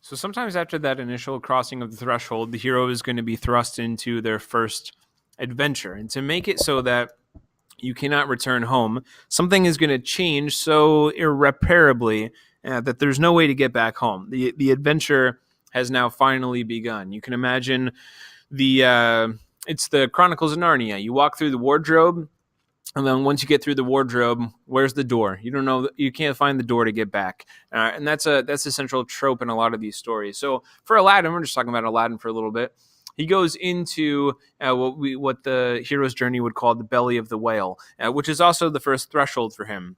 So sometimes after that initial crossing of the threshold, the hero is going to be thrust into their first adventure. And to make it so that you cannot return home, something is going to change so irreparably that there's no way to get back home. The adventure has now finally begun. You can imagine it's the Chronicles of Narnia. You walk through the wardrobe, and then once you get through the wardrobe, where's the door? You don't know. You can't find the door to get back, and that's a central trope in a lot of these stories. So for Aladdin, we're just talking about Aladdin for a little bit. He goes into what the hero's journey would call the belly of the whale, which is also the first threshold for him.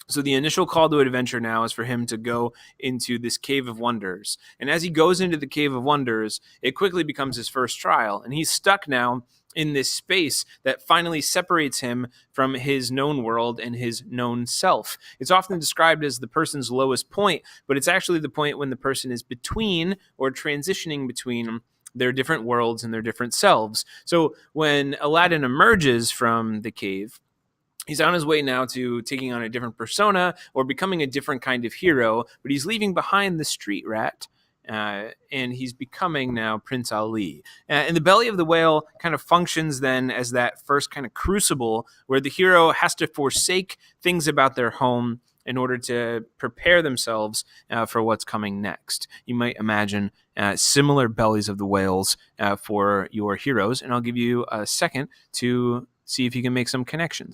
So the initial call to adventure now is for him to go into this cave of wonders. And as he goes into the cave of wonders, it quickly becomes his first trial. And he's stuck now in this space that finally separates him from his known world and his known self. It's often described as the person's lowest point, but it's actually the point when the person is between or transitioning between their different worlds and their different selves. So when Aladdin emerges from the cave, he's on his way now to taking on a different persona or becoming a different kind of hero, but he's leaving behind the street rat. And he's becoming now Prince Ali. And the belly of the whale kind of functions then as that first kind of crucible where the hero has to forsake things about their home in order to prepare themselves for what's coming next. You might imagine similar bellies of the whales for your heroes, and I'll give you a second to see if you can make some connections.